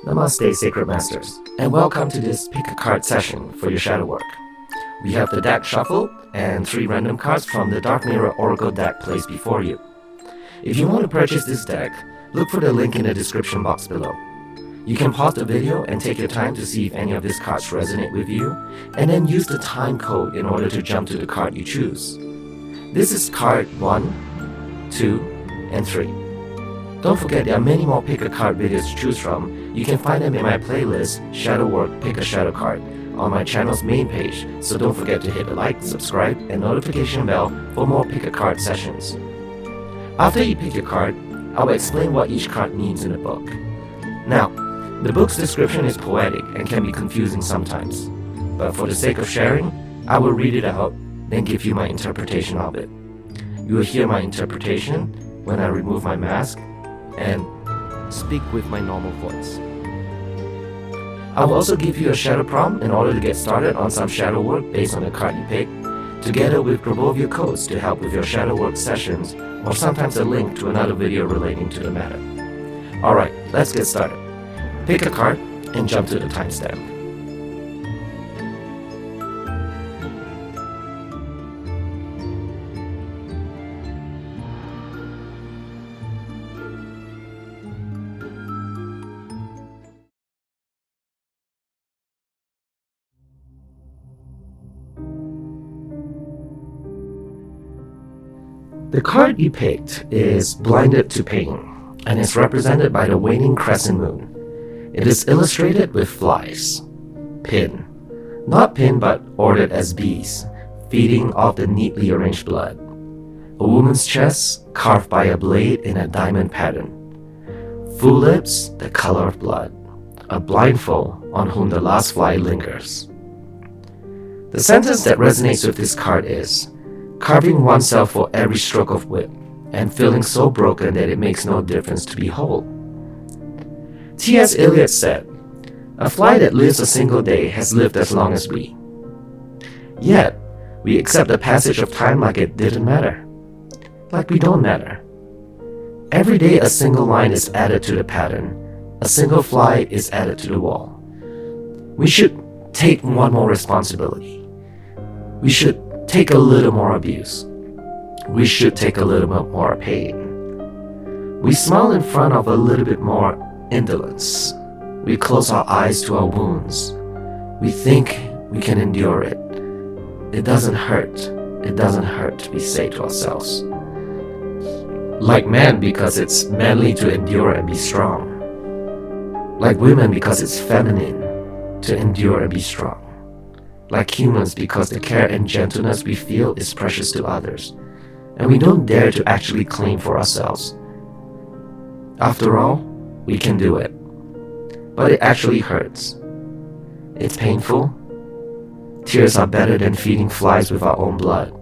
Namaste, Sacred Masters, and welcome to this pick a card session for your shadow work. We have the deck shuffle and 3 random cards from the Dark Mirror Oracle deck placed before you. If you want to purchase this deck, look for the link in the description box below. You can pause the video and take your time to see if any of these cards resonate with you, and then use the time code in order to jump to the card you choose. This is card 1, 2, and 3. Don't forget there are many more pick a card videos to choose from. You can find them in my playlist, Shadow Work Pick a Shadow Card, on my channel's main page, so don't forget to hit the like, subscribe, and notification bell for more pick a card sessions. After you pick your card, I will explain what each card means in the book. Now, the book's description is poetic and can be confusing sometimes, but for the sake of sharing, I will read it out, then give you my interpretation of it. You will hear my interpretation when I remove my mask and speak with my normal voice. I will also give you a shadow prompt in order to get started on some shadow work based on the card you pick, together with Grabovia codes to help with your shadow work sessions, or sometimes a link to another video relating to the matter. Alright, let's get started. Pick a card and jump to the timestamp. The card you picked is Blinded to Pain, and is represented by the waning crescent moon. It is illustrated with flies. Pin. Not pin, but ordered as bees, feeding off the neatly arranged blood. A woman's chest carved by a blade in a diamond pattern. Full lips, the color of blood. A blindfold on whom the last fly lingers. The sentence that resonates with this card is, carving oneself for every stroke of whip, and feeling so broken that it makes no difference to be whole. T.S. Eliot said, "A fly that lives a single day has lived as long as we." Yet, we accept the passage of time like it didn't matter. Like we don't matter. Every day a single line is added to the pattern, a single fly is added to the wall. We should take one more responsibility. We should take a little more abuse. We should take a little bit more pain. We smile in front of a little bit more indolence. We close our eyes to our wounds. We think we can endure it. It doesn't hurt. It doesn't hurt, we say to ourselves. Like men because it's manly to endure and be strong. Like women because it's feminine to endure and be strong. Like humans because the care and gentleness we feel is precious to others, and we don't dare to actually claim for ourselves. After all, we can do it. But it actually hurts. It's painful. Tears are better than feeding flies with our own blood.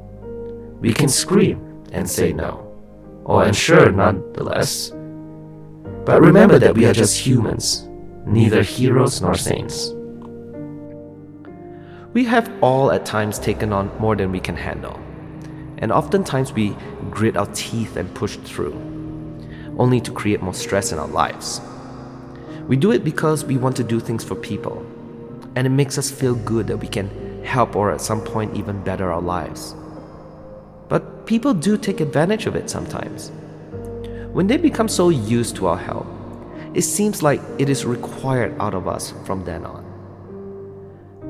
We can scream and say no, or ensure nonetheless. But remember that we are just humans, neither heroes nor saints. We have all at times taken on more than we can handle, and oftentimes we grit our teeth and push through, only to create more stress in our lives. We do it because we want to do things for people, and it makes us feel good that we can help or at some point even better our lives. But people do take advantage of it sometimes. When they become so used to our help, it seems like it is required out of us from then on.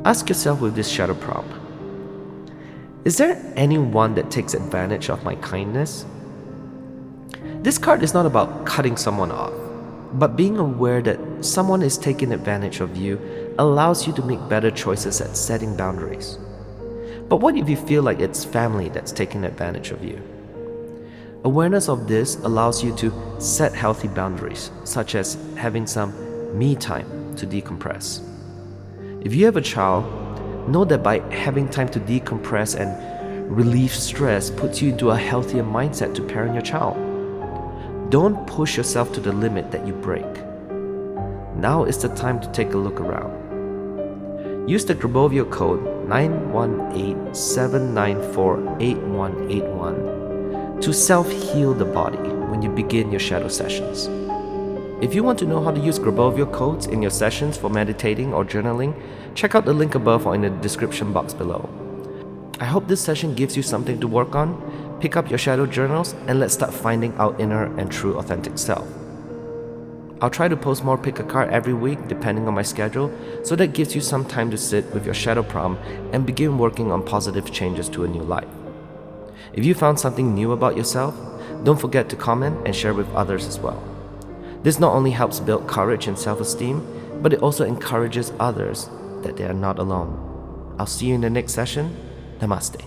Ask yourself with this shadow prompt, is there anyone that takes advantage of my kindness? This card is not about cutting someone off, but being aware that someone is taking advantage of you allows you to make better choices at setting boundaries. But what if you feel like it's family that's taking advantage of you? Awareness of this allows you to set healthy boundaries, such as having some me time to decompress. If you have a child, know that by having time to decompress and relieve stress puts you into a healthier mindset to parent your child. Don't push yourself to the limit that you break. Now is the time to take a look around. Use the Grabovia code 918-794-8181 to self-heal the body when you begin your shadow sessions. If you want to know how to use Grabovio codes in your sessions for meditating or journaling, check out the link above or in the description box below. I hope this session gives you something to work on. Pick up your shadow journals and let's start finding our inner and true authentic self. I'll try to post more pick a card every week depending on my schedule, so that gives you some time to sit with your shadow prompt and begin working on positive changes to a new life. If you found something new about yourself, don't forget to comment and share with others as well. This not only helps build courage and self-esteem, but it also encourages others that they are not alone. I'll see you in the next session. Namaste.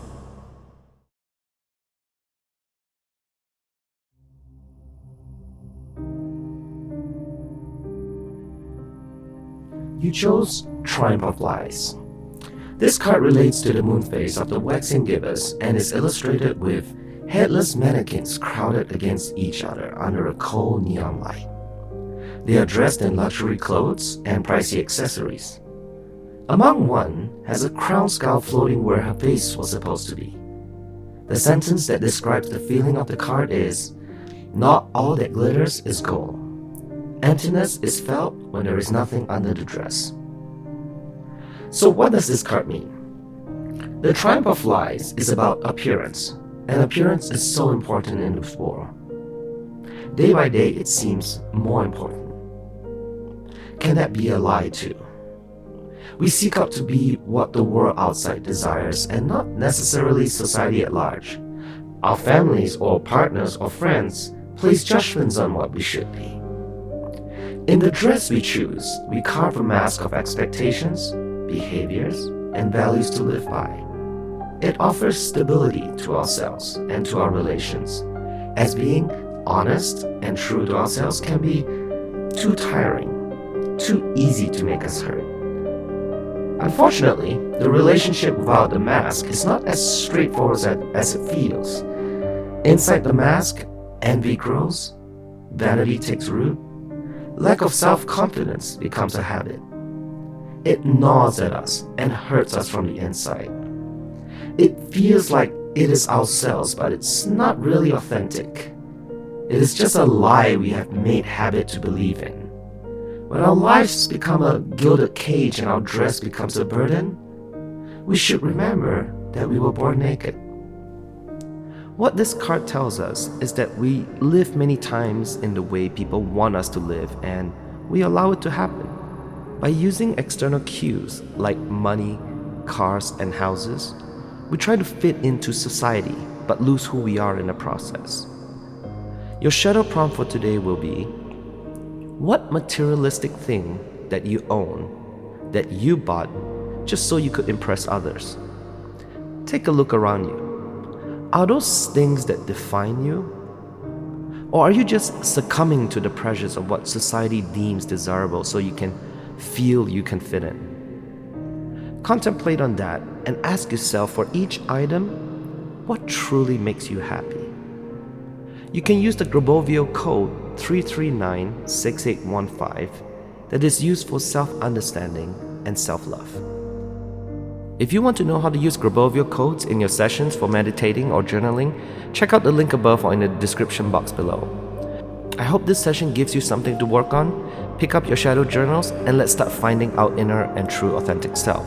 You chose Triumph of Lies. This card relates to the moon phase of the waxing gibbous and is illustrated with headless mannequins crowded against each other under a cold neon light. They are dressed in luxury clothes and pricey accessories. Among one has a crown skull floating where her face was supposed to be. The sentence that describes the feeling of the card is, "Not all that glitters is gold. Emptiness is felt when there is nothing under the dress." So what does this card mean? The Triumph of Lies is about appearance, and appearance is so important in this world. Day by day it seems more important. Can that be a lie too? We seek out to be what the world outside desires and not necessarily society at large. Our families or partners or friends place judgments on what we should be. In the dress we choose, we carve a mask of expectations, behaviors, and values to live by. It offers stability to ourselves and to our relations, as being honest and true to ourselves can be too tiring, too easy to make us hurt. Unfortunately, the relationship without the mask is not as straightforward as it feels. Inside the mask, envy grows, vanity takes root, lack of self-confidence becomes a habit. It gnaws at us and hurts us from the inside. It feels like it is ourselves, but it's not really authentic. It is just a lie we have made habit to believe in. When our lives become a gilded cage and our dress becomes a burden, we should remember that we were born naked. What this card tells us is that we live many times in the way people want us to live, and we allow it to happen. By using external cues like money, cars, and houses, we try to fit into society but lose who we are in the process. Your shadow prompt for today will be, what materialistic thing that you own, that you bought just so you could impress others? Take a look around you. Are those things that define you? Or are you just succumbing to the pressures of what society deems desirable so you can feel you can fit in? Contemplate on that and ask yourself for each item, what truly makes you happy? You can use the Grabovio code 3396815 that is used for self-understanding and self-love. If you want to know how to use Grabovio codes in your sessions for meditating or journaling, check out the link above or in the description box below. I hope this session gives you something to work on. Pick up your shadow journals and let's start finding our inner and true authentic self.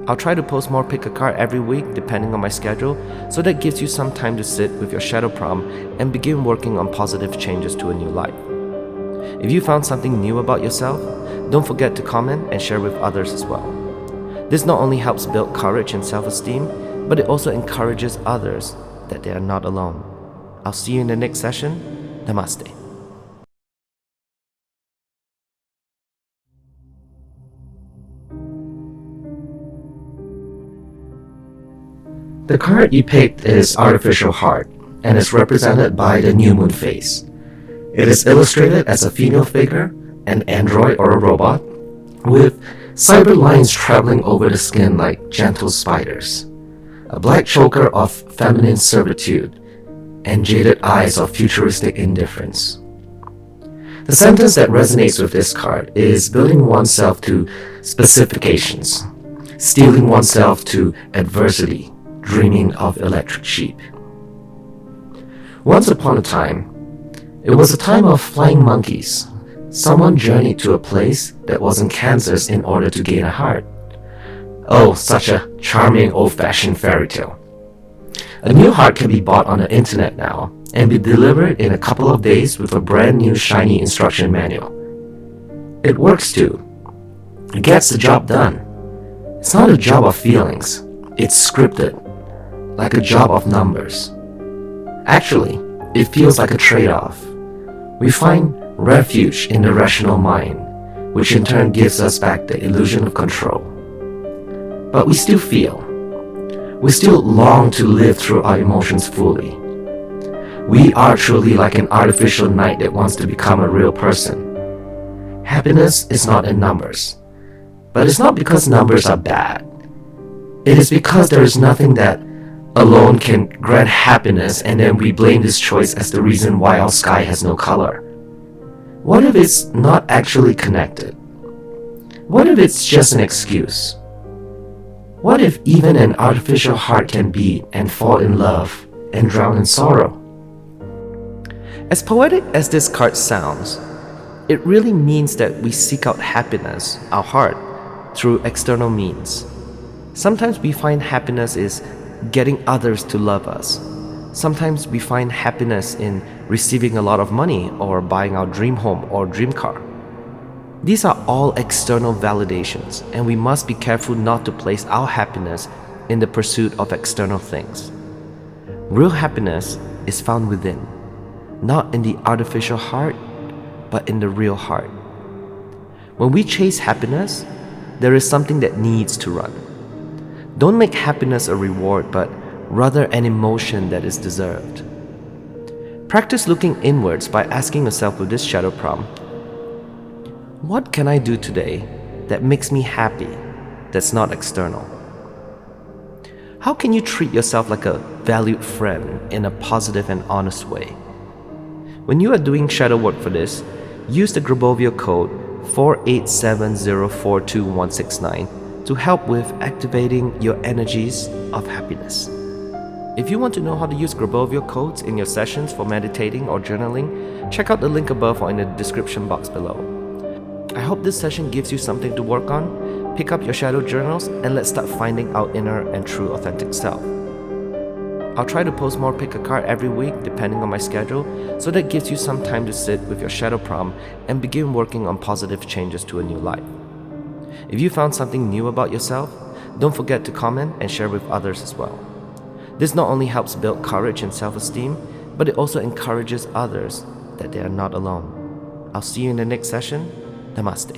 I'll try to post more pick a card every week depending on my schedule, so that gives you some time to sit with your shadow prompt and begin working on positive changes to a new life. If you found something new about yourself, don't forget to comment and share with others as well. This not only helps build courage and self-esteem, but it also encourages others that they are not alone. I'll see you in the next session. Namaste. The card you picked is Artificial Heart and is represented by the new moon phase. It is illustrated as a female figure, an android or a robot, with cyber lines traveling over the skin like gentle spiders, a black choker of feminine servitude, and jaded eyes of futuristic indifference. The sentence that resonates with this card is building oneself to specifications, steeling oneself to adversity, dreaming of electric sheep. Once upon a time, It was a time of flying monkeys. Someone journeyed to a place that wasn't Kansas in order to gain a heart. Oh, such a charming old-fashioned fairy tale. A new heart can be bought on the internet now and be delivered in a couple of days with a brand new shiny instruction manual. It works too. It gets the job done. It's not a job of feelings. It's scripted, like a job of numbers. Actually, it feels like a trade-off. We find refuge in the rational mind, which in turn gives us back the illusion of control. But we still feel. We still long to live through our emotions fully. We are truly like an artificial knight that wants to become a real person. Happiness is not in numbers. But it's not because numbers are bad. It is because there is nothing that alone can grant happiness, and then we blame this choice as the reason why our sky has no color. What if it's not actually connected? What if it's just an excuse? What if even an artificial heart can beat and fall in love and drown in sorrow? As poetic as this card sounds, it really means that we seek out happiness, our heart, through external means. Sometimes we find happiness is getting others to love us. Sometimes we find happiness in receiving a lot of money or buying our dream home or dream car. These are all external validations, and we must be careful not to place our happiness in the pursuit of external things. Real happiness is found within, not in the artificial heart, but in the real heart. When we chase happiness, there is something that needs to run. Don't make happiness a reward, but rather an emotion that is deserved. Practice looking inwards by asking yourself with this shadow prompt, what can I do today that makes me happy, that's not external? How can you treat yourself like a valued friend in a positive and honest way? When you are doing shadow work for this, use the Grabovio code 487042169 to help with activating your energies of happiness. If you want to know how to use Grabovio codes in your sessions for meditating or journaling, check out the link above or in the description box below. I hope this session gives you something to work on. Pick up your shadow journals and let's start finding our inner and true authentic self. I'll try to post more pick a card every week depending on my schedule, so that gives you some time to sit with your shadow prompt and begin working on positive changes to a new life. If you found something new about yourself, don't forget to comment and share with others as well. This not only helps build courage and self-esteem, but it also encourages others that they are not alone. I'll see you in the next session. Namaste.